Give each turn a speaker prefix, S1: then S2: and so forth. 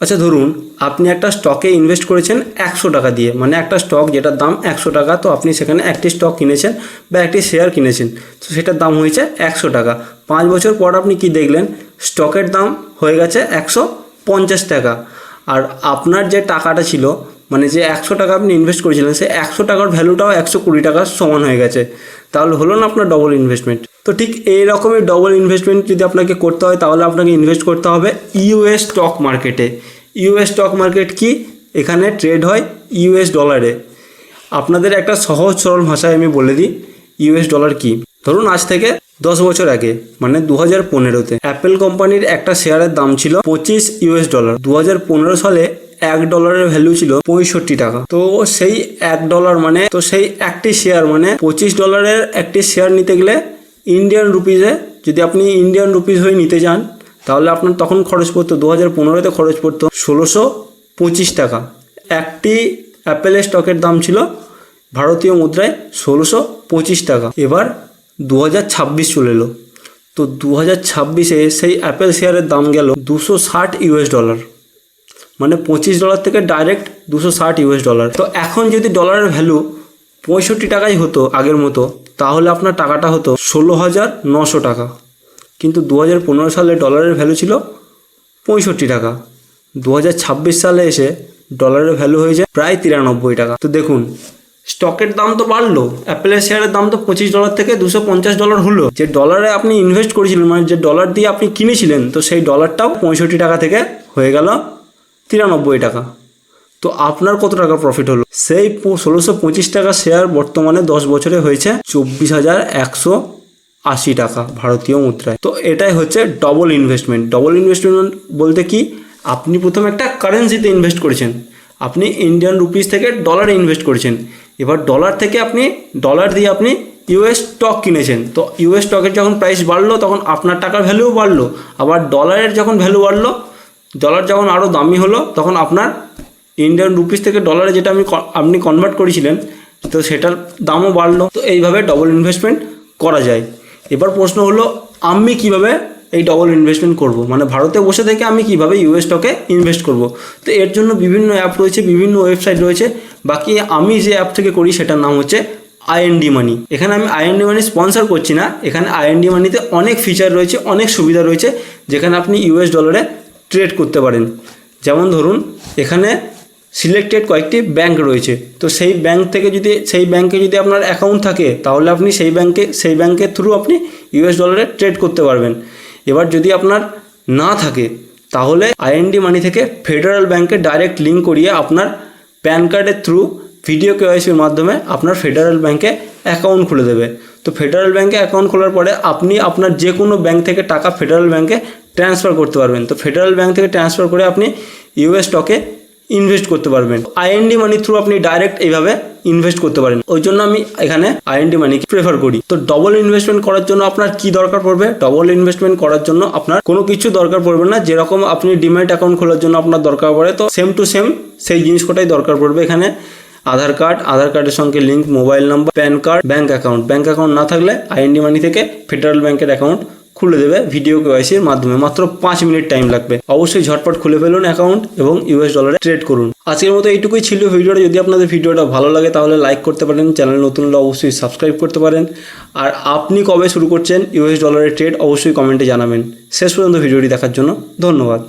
S1: আচ্ছা ধরুন আপনি একটা স্টকে ইনভেস্ট করেছেন 100 টাকা দিয়ে, মানে একটা স্টক যেটার দাম 100 টাকা, তো আপনি সেখানে একটি স্টক কিনেছেন বা একটি শেয়ার কিনেছেন, তো সেটার দাম হয়েছে 100 টাকা। 5 বছর পর আপনি কি দেখলেন, স্টকের দাম হয়ে গেছে 150 টাকা। আর আপনার যে টাকাটা ছিল, মানে যে 100 টাকা আপনি ইনভেস্ট করেছিলেন, সেই 100 টাকার ভ্যালুটাও 120 টাকার সমান হয়ে গেছে। তাহলে হলো না আপনার ডবল ইনভেস্টমেন্ট? তো ঠিক এই রকমই ডবল ইনভেস্টমেন্ট যদি আপনাকে করতে হয়, তাহলে আপনাকে ইনভেস্ট করতে হবে ইউএস স্টক মার্কেটে। ইউএস স্টক মার্কেট কি? এখানে ট্রেড হয় ইউএস ডলারে। আপনাদের একটা সহজ সরল ভাষায় আমি বলে দিই ইউএস ডলার কি। ধরুন আজ থেকে 10 বছর আগে, মানে 2015-তে অ্যাপেল কোম্পানির একটা শেয়ারের দাম ছিল $25। 2015 সালে $1 ভ্যালু ছিল 65 টাকা। তো সেই $1 মানে, তো সেই একটি শেয়ার মানে $25 একটি শেয়ার নিতে গেলে ইন্ডিয়ান রুপিজে, যদি আপনি ইন্ডিয়ান রুপিজ হয়ে নিতে যান, তাহলে আপনার তখন খরচ পড়তো 2015-তে খরচ পড়তো 1625 টাকা। একটি অ্যাপেলের স্টকের দাম ছিল ভারতীয় মুদ্রায় 1625 টাকা। এবার 2026 চলে এলো, তো 2026-এ সেই অ্যাপেল শেয়ারের দাম গেল $260, মানে $25 থেকে ডাইরেক্ট $260। তো এখন যদি ডলারের ভ্যালু 65 টাকাই হতো আগের মতো, তাহলে আপনার টাকাটা হতো 16,900 টাকা। কিন্তু 2015 সালে ডলারের ভ্যালু ছিল 65 টাকা। 2026 সালে এসে ডলারের ভ্যালু হয়েছে প্রায় 93 টাকা। তো দেখুন, স্টকের দাম তো বাড়লো, অ্যাপেলের শেয়ারের দাম তো $25 থেকে $250 হলো। যে ডলারে আপনি ইনভেস্ট করেছিলেন, মানে যে ডলার দিয়ে আপনি কিনেছিলেন, তো সেই ডলারটাও 65 টাকা থেকে হয়ে গেল 93 টাকা। তো আপনার কত টাকা প্রফিট হলো? সেই 1625 টাকা শেয়ার বর্তমানে 10 বছরে হয়েছে 24,180 টাকা ভারতীয় মুদ্রায়। তো এটাই হচ্ছে ডবল ইনভেস্টমেন্ট। ডবল ইনভেস্টমেন্ট বলতে কি, আপনি প্রথমে একটা কারেন্সিতে ইনভেস্ট করেছেন, আপনি ইন্ডিয়ান রুপিস থেকে ডলারে ইনভেস্ট করেছেন। এবার ডলার থেকে আপনি ডলার দিয়ে আপনি ইউএস স্টক কিনেছেন, তো ইউএস স্টকের যখন প্রাইস বাড়লো তখন আপনার টাকার ভ্যালুও বাড়লো। আবার ডলারের যখন ভ্যালু বাড়লো, ডলার যখন আরও দামি হলো, তখন আপনার ইন্ডিয়ান রুপিস থেকে ডলারে যেটা আপনি কনভার্ট করেছিলেন, তো সেটার দামও বাড়লো। তো এইভাবে ডবল ইনভেস্টমেন্ট করা যায়। এবার প্রশ্ন হলো, আমি কিভাবে এই ডবল ইনভেস্টমেন্ট করব, মানে ভারতে বসে থেকে আমি কিভাবে ইউএস স্টকে ইনভেস্ট করব? তো এর জন্য বিভিন্ন অ্যাপ রয়েছে, বিভিন্ন ওয়েবসাইট রয়েছে। বাকি আমি যে অ্যাপ থেকে করি সেটার নাম হচ্ছে আইএনডি মানি। এখানে আমি আইএনডি মানি স্পন্সর করছি না, এখানে আইএনডি মানিতে অনেক ফিচার রয়েছে, অনেক সুবিধা রয়েছে, যেখানে আপনি ইউএস ডলারে ট্রেড করতে পারেন। যেমন ধরুন, এখানে সিলেক্টেড কয়েকটি ব্যাংক রয়েছে, তো সেই ব্যাংকে যদি আপনার অ্যাকাউন্ট থাকে, তাহলে আপনি সেই ব্যাংকের থ্রু আপনি ইউএস ডলারে ট্রেড করতে পারবেন। এবার যদি আপনার না থাকে, তাহলে আইএনডি মানি থেকে ফেডারেল ব্যাংকে ডাইরেক্ট লিঙ্ক করিয়ে আপনার প্যান কার্ডের থ্রু ভিডিও কেওয়াইসির মাধ্যমে আপনার ফেডারেল ব্যাংকে অ্যাকাউন্ট খুলে দেবে। তো ফেডারেল ব্যাংকে অ্যাকাউন্ট খোলার পরে আপনি আপনার যে কোনো ব্যাংক থেকে টাকা ফেডারেল ব্যাংকে ট্রান্সফার করতে পারবেন। তো ফেডারেল ব্যাংক থেকে ট্রান্সফার করে আপনি ইউএস স্টকে ইনভেস্ট করতে পারবেন। আইএনডি মানি থ্রু আপনি ডাইরেক্ট এইভাবে ইনভেস্ট করতে পারেন। ওই জন্য আমি এখানে আইএনডি মানিকে প্রেফার করি। তো ডবল ইনভেস্টমেন্ট করার জন্য আপনার কি দরকার পড়বে? ডবল ইনভেস্টমেন্ট করার জন্য আপনার কোনো কিছু দরকার পড়বে না। যেরকম আপনি ডিম্যাট অ্যাকাউন্ট খোলার জন্য আপনার দরকার পড়ে, তো সেম টু সেম সেই জিনিস কটাই দরকার পড়বে। এখানে আধার কার্ডের সঙ্গে link, mobile number, pan card, bank account না থাকলে আইএনডি মানি থেকে ফেডারেল ব্যাংকের অ্যাকাউন্ট খুলে দেবে ভিডিও কেওয়াইসির মাধ্যমে। মাত্র 5 মিনিট টাইম লাগবে। অবশ্যই ঝটপট খুলে ফেলুন অ্যাকাউন্ট এবং ইউএস ডলারে ট্রেড করুন। আজকের মতো এইটুকুই ছিল ভিডিওটা। যদি আপনাদের ভিডিওটা ভালো লাগে তাহলে লাইক করতে পারেন, চ্যানেল নতুন হলে অবশ্যই সাবস্ক্রাইব করতে পারেন। আর আপনি কবে শুরু করছেন ইউএস ডলারের ট্রেড অবশ্যই কমেন্টে জানাবেন। শেষ পর্যন্ত ভিডিওটি দেখার জন্য ধন্যবাদ।